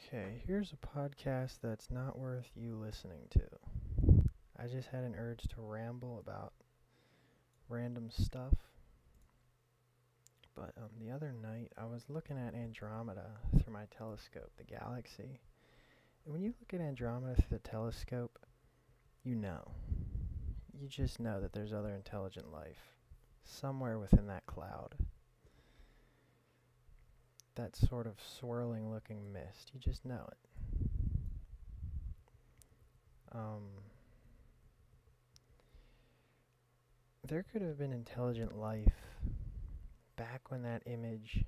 Okay, here's a podcast that's not worth you listening to. I just had an urge to ramble about random stuff. But the other night, I was looking at Andromeda through my telescope, the galaxy. And when you look at Andromeda through the telescope, you know. You just know that there's other intelligent life somewhere within that cloud. That sort of swirling looking mist. You just know it. There could have been intelligent life back when that image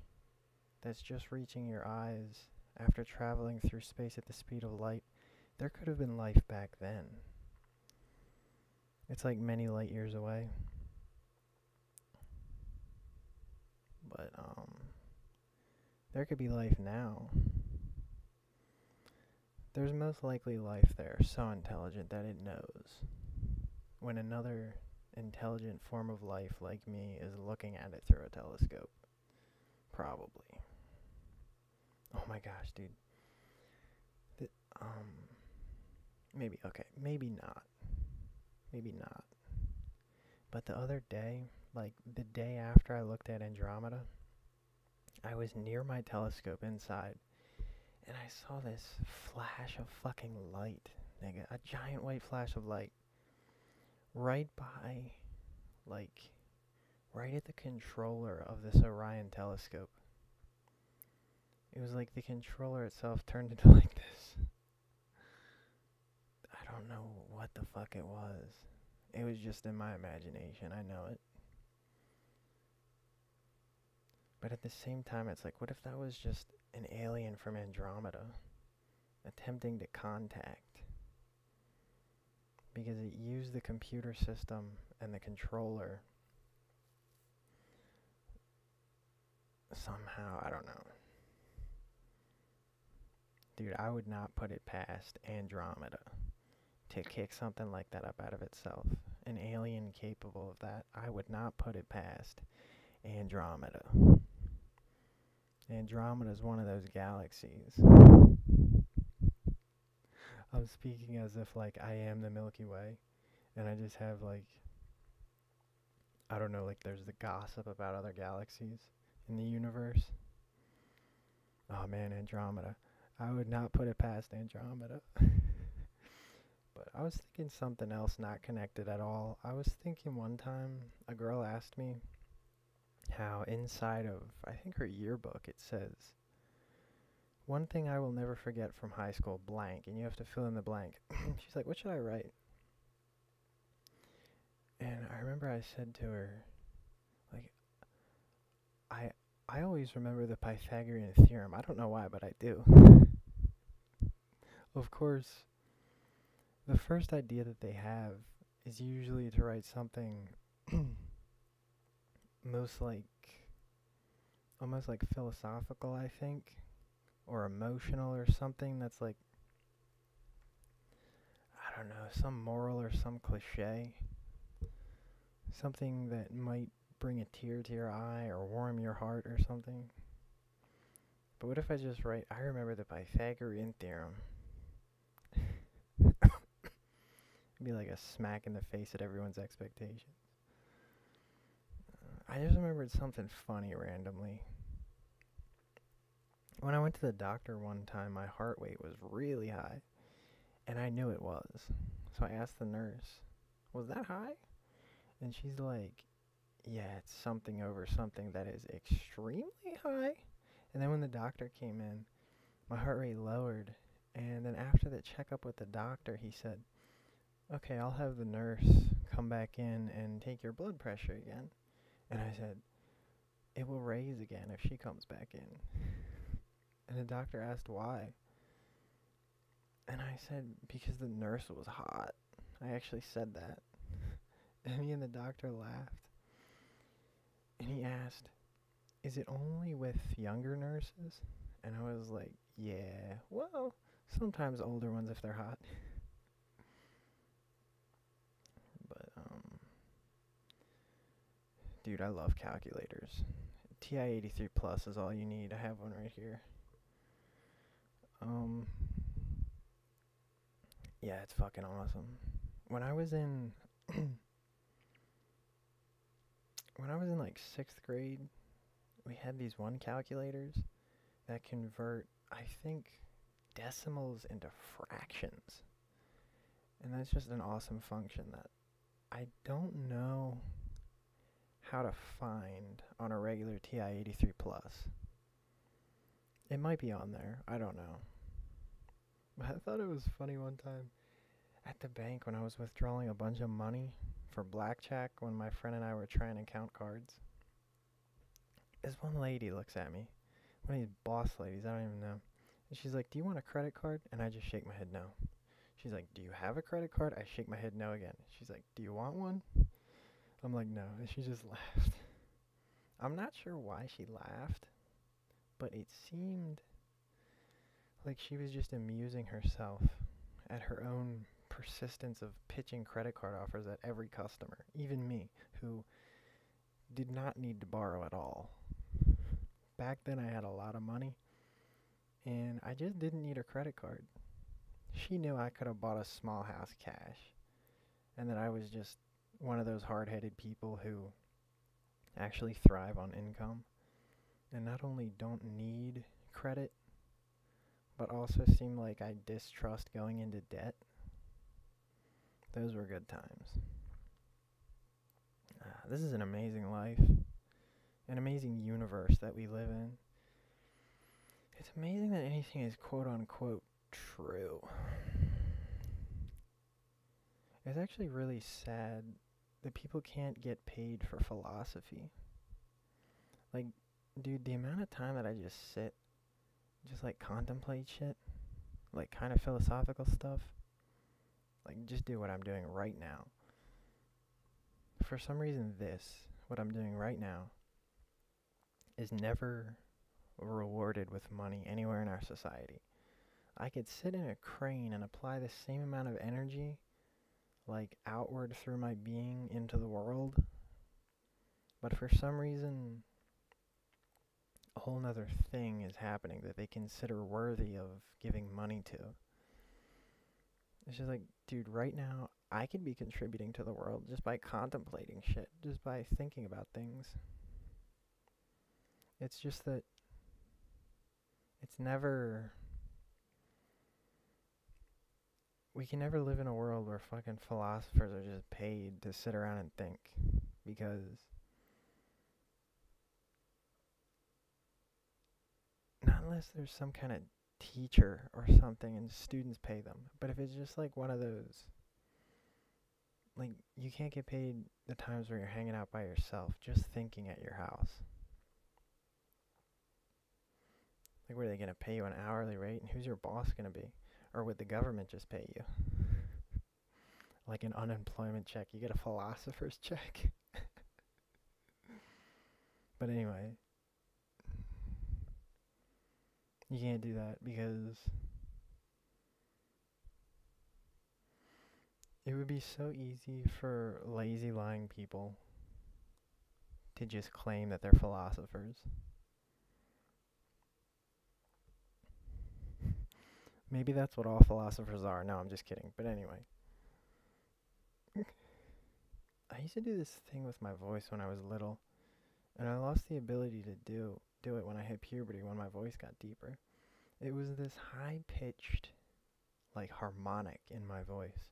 that's just reaching your eyes after traveling through space at the speed of light, there could have been life back then. It's like many light years away. But there could be life now. There's most likely life there, so intelligent that it knows when another intelligent form of life like me is looking at it through a telescope. Probably. Oh my gosh, dude. Maybe, okay, maybe not. Maybe not. But the other day, like the day after I looked at Andromeda, I was near my telescope inside, and I saw this flash of fucking light, nigga. A giant white flash of light. Right by, like, right at the controller of this Orion telescope. It was like the controller itself turned into like this. I don't know what the fuck it was. It was just in my imagination, I know it. But at the same time, it's like, what if that was just an alien from Andromeda attempting to contact? Because it used the computer system and the controller somehow, I don't know. Dude, I would not put it past Andromeda to kick something like that up out of itself. An alien capable of that, I would not put it past Andromeda. Andromeda is one of those galaxies. I'm speaking as if like I am the Milky Way, and I just have like, I don't know, like there's the gossip about other galaxies in the universe. Oh man, Andromeda. I would not put it past Andromeda. But I was thinking something else not connected at all. I was thinking one time a girl asked me how inside of, I think her yearbook, it says, one thing I will never forget from high school, blank, and you have to fill in the blank. She's like, what should I write? And I remember I said to her, like, I always remember the Pythagorean theorem. I don't know why, but I do. Of course, the first idea that they have is usually to write something most like, almost like philosophical, I think, or emotional or something that's like, I don't know, some moral or some cliche. Something that might bring a tear to your eye or warm your heart or something. But what if I just write, I remember the Pythagorean theorem? It'd be like a smack in the face at everyone's expectations. I just remembered something funny randomly. When I went to the doctor one time, my heart rate was really high, and I knew it was. So I asked the nurse, was that high? And she's like, yeah, it's something over something that is extremely high. And then when the doctor came in, my heart rate lowered. And then after the checkup with the doctor, he said, okay, I'll have the nurse come back in and take your blood pressure again. And I said, it will raise again if she comes back in. And the doctor asked why. And I said, because the nurse was hot. I actually said that. And me and the doctor laughed. And he asked, is it only with younger nurses? And I was like, yeah, well, sometimes older ones if they're hot. But, dude, I love calculators. TI-83 Plus is all you need. I have one right here. Yeah, it's fucking awesome. When I was in when I was in like 6th grade, we had these one calculators that convert, I think, decimals into fractions. And that's just an awesome function that I don't know how to find on a regular TI-83 Plus. It might be on there. I don't know. But I thought it was funny one time at the bank when I was withdrawing a bunch of money for blackjack when my friend and I were trying to count cards. This one lady looks at me. One of these boss ladies, I don't even know. And she's like, "Do you want a credit card?" And I just shake my head no. She's like, "Do you have a credit card?" I shake my head no again. She's like, "Do you want one?" I'm like, "No." And she just laughed. I'm not sure why she laughed, but it seemed like she was just amusing herself at her own persistence of pitching credit card offers at every customer, even me, who did not need to borrow at all. Back then I had a lot of money, and I just didn't need a credit card. She knew I could have bought a small house cash, and that I was just one of those hard-headed people who actually thrive on income, and not only don't need credit, but also seem like I distrust going into debt. Those were good times. This is an amazing life, an amazing universe that we live in. It's amazing that anything is quote-unquote true. It's actually really sad that people can't get paid for philosophy. Like, dude, the amount of time that I just sit, just like contemplate shit, like kind of philosophical stuff, like just do what I'm doing right now. For some reason, what I'm doing right now, is never rewarded with money anywhere in our society. I could sit in a crane and apply the same amount of energy, like outward through my being into the world, but for some reason, a whole nother thing is happening that they consider worthy of giving money to. It's just like, dude, right now, I could be contributing to the world just by contemplating shit, just by thinking about things. It's just that it's never... We can never live in a world where fucking philosophers are just paid to sit around and think, because not unless there's some kind of teacher or something and students pay them. But if it's just like one of those, like, you can't get paid the times where you're hanging out by yourself, just thinking at your house. Like, what, are they going to pay you an hourly rate? And who's your boss going to be? Or would the government just pay you? Like an unemployment check. You get a philosopher's check. But anyway, you can't do that because it would be so easy for lazy, lying people to just claim that they're philosophers. Maybe that's what all philosophers are. No, I'm just kidding. But anyway. I used to do this thing with my voice when I was little, and I lost the ability to do it when I hit puberty, when my voice got deeper. It was this high-pitched, like, harmonic in my voice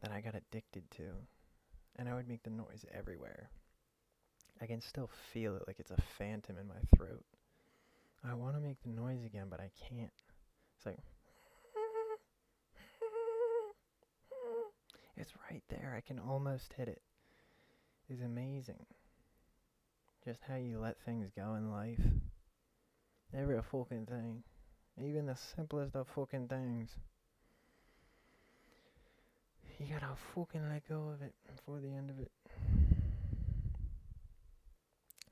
that I got addicted to, and I would make the noise everywhere. I can still feel it like it's a phantom in my throat. I want to make the noise again, but I can't. It's like... It's right there. I can almost hit it. It's amazing. Just how you let things go in life. Every fucking thing. Even the simplest of fucking things. You gotta fucking let go of it before the end of it.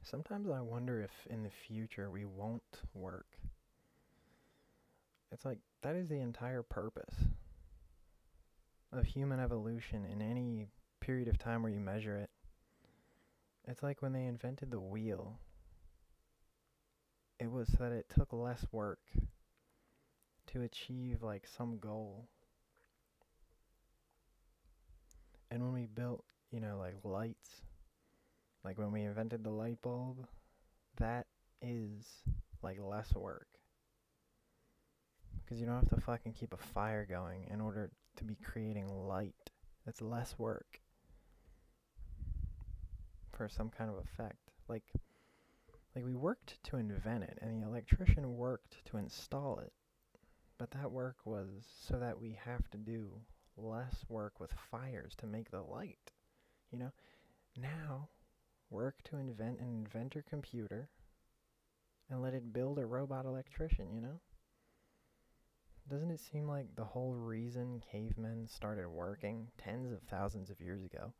Sometimes I wonder if in the future we won't work. It's like, that is the entire purpose of human evolution in any period of time where you measure it. It's like when they invented the wheel. It was that it took less work to achieve like some goal. And when we built, like lights, like when we invented the light bulb, that is like less work. Because you don't have to fucking keep a fire going in order to be creating light. It's less work for some kind of effect. Like we worked to invent it, and the electrician worked to install it. But that work was so that we have to do less work with fires to make the light. You know? Now, work to invent an inventor computer and let it build a robot electrician, Doesn't it seem like the whole reason cavemen started working tens of thousands of years ago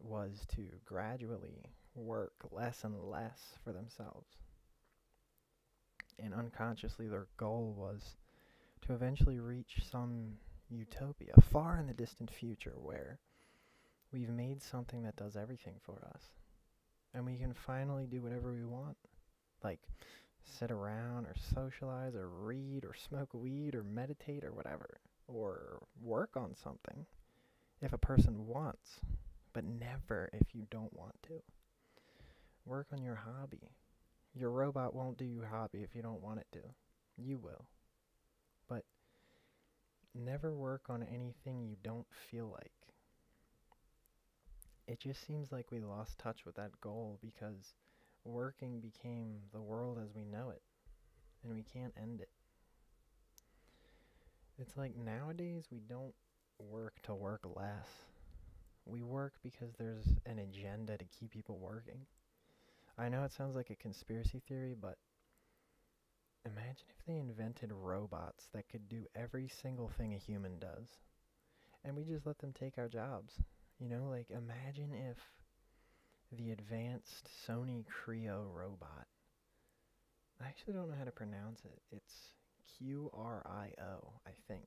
was to gradually work less and less for themselves? And unconsciously their goal was to eventually reach some utopia far in the distant future where we've made something that does everything for us. And we can finally do whatever we want. Like sit around or socialize or read or smoke weed or meditate or whatever. Or work on something if a person wants, but never if you don't want to. Work on your hobby. Your robot won't do your hobby if you don't want it to. You will. But never work on anything you don't feel like. It just seems like we lost touch with that goal because working became the world as we know it, and we can't end it. It's like nowadays we don't work to work less. We work because there's an agenda to keep people working. I know it sounds like a conspiracy theory, but imagine if they invented robots that could do every single thing a human does, and we just let them take our jobs. Like imagine if the advanced Sony Creo robot, I actually don't know how to pronounce it. It's Qrio, I think.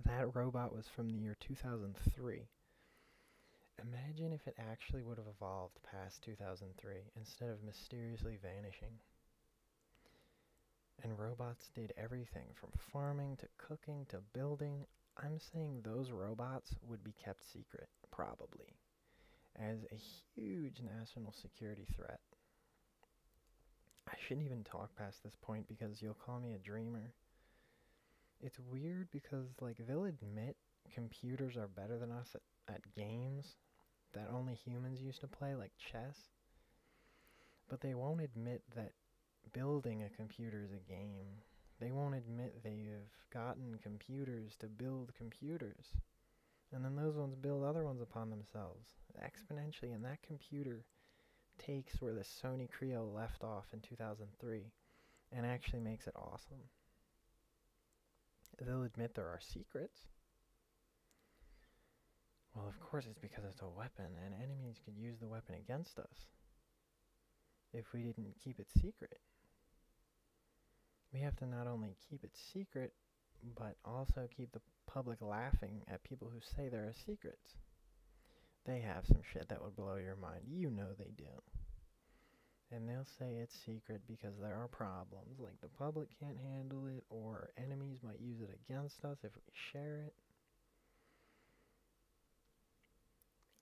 That robot was from the year 2003. Imagine if it actually would have evolved past 2003 instead of mysteriously vanishing. And robots did everything from farming to cooking to building. I'm saying those robots would be kept secret, probably, as a huge national security threat. I shouldn't even talk past this point because you'll call me a dreamer. It's weird because, they'll admit computers are better than us at games that only humans used to play, like chess. But they won't admit that building a computer is a game. They won't admit they've gotten computers to build computers. And then those ones build other ones upon themselves, exponentially, and that computer takes where the Sony Creo left off in 2003 and actually makes it awesome. They'll admit there are secrets. Well, of course it's because it's a weapon, and enemies could use the weapon against us if we didn't keep it secret. We have to not only keep it secret, but also keep the public laughing at people who say there are secrets. They have some shit that would blow your mind. You know they do. And they'll say it's secret because there are problems, like the public can't handle it, or enemies might use it against us if we share it.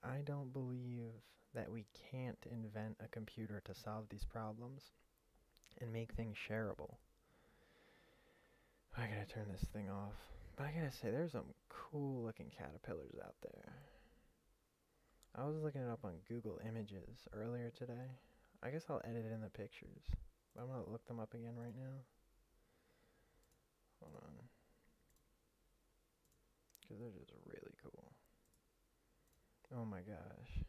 I don't believe that we can't invent a computer to solve these problems and make things shareable. I gotta turn this thing off. But I gotta say, there's some cool looking caterpillars out there. I was looking it up on Google Images earlier today. I guess I'll edit in the pictures. I'm gonna look them up again right now. Hold on. Because they're just really cool. Oh my gosh.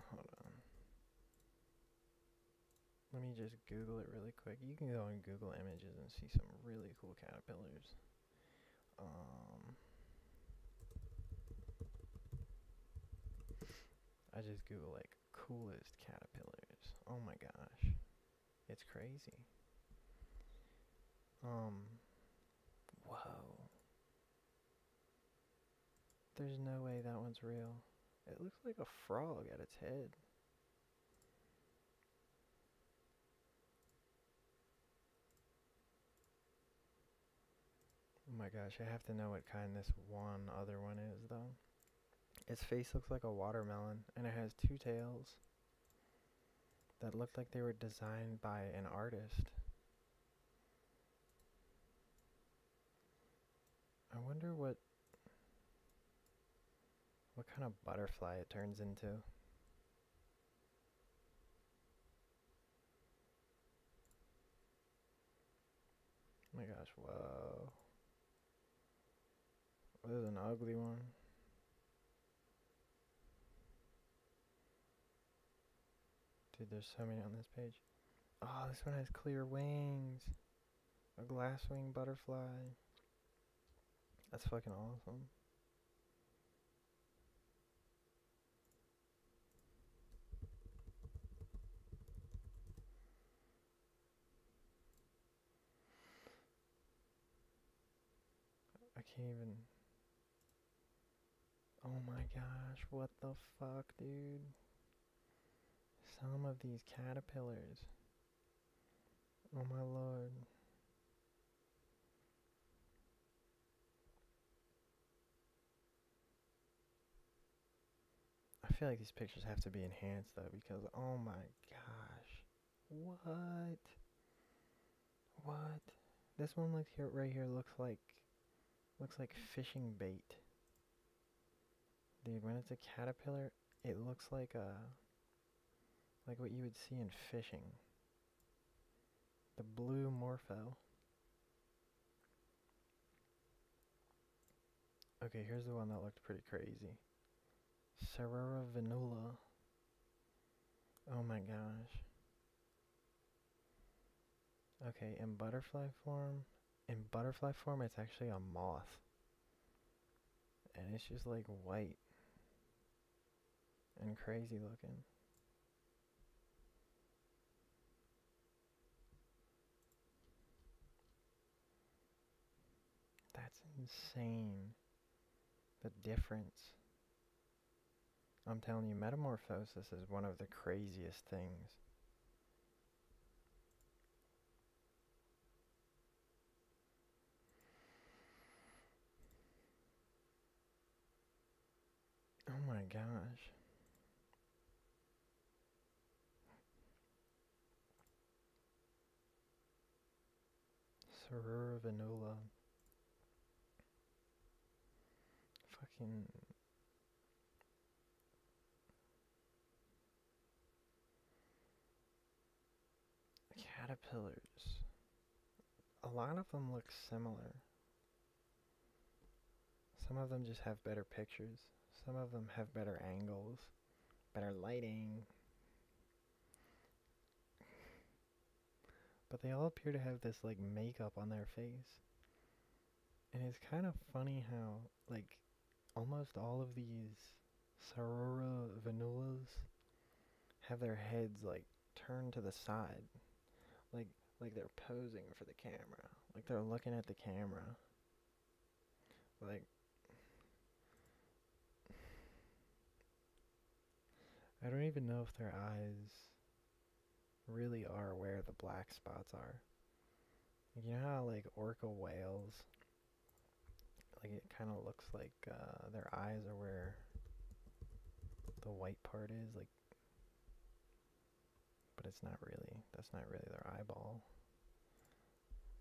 Hold on. Let me just Google it really quick. You can go on Google Images and see some really cool caterpillars. I just Google coolest caterpillars. Oh my gosh. It's crazy. Whoa. There's no way that one's real. It looks like a frog at its head. Oh my my gosh, I have to know what kind this one other one is, though. Its face looks like a watermelon, and it has two tails that look like they were designed by an artist. I wonder what kind of butterfly it turns into. Oh my gosh, whoa. This is an ugly one. Dude, there's so many on this page. Oh, this one has clear wings. A glasswing butterfly. That's fucking awesome. I can't even... Oh my gosh, what the fuck, dude? Some of these caterpillars. Oh my lord. I feel like these pictures have to be enhanced though, because oh my gosh. What? What? This one looks here right here looks like fishing bait. Dude, when it's a caterpillar, it looks like what you would see in fishing. The blue morpho. Okay, here's the one that looked pretty crazy. Cerura venula. Oh my gosh. Okay, in butterfly form, it's actually a moth. And it's just like white and crazy looking. That's insane. The difference. I'm telling you, metamorphosis is one of the craziest things. Oh my gosh. Cerura venula. Fucking... Caterpillars. A lot of them look similar. Some of them just have better pictures. Some of them have better angles, better lighting. But they all appear to have this like makeup on their face. And it's kind of funny how like almost all of these Cerura venulas have their heads like turned to the side. Like they're posing for the camera. Like they're looking at the camera. Like I don't even know if their eyes really are where the black spots are. You know how like orca whales, like it kind of looks like their eyes are where the white part is, like, but it's not really, that's not really their eyeball.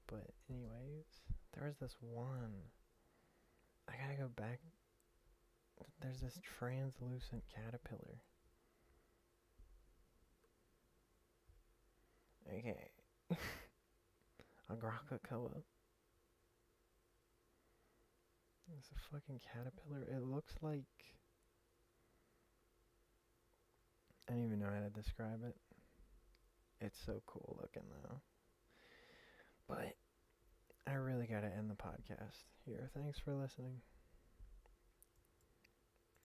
But anyways, there was this one, I gotta go back, there's this translucent caterpillar. Okay. Agracocoa. It's a fucking caterpillar. It looks like... I don't even know how to describe it. It's so cool looking though. But I really gotta end the podcast here. Thanks for listening.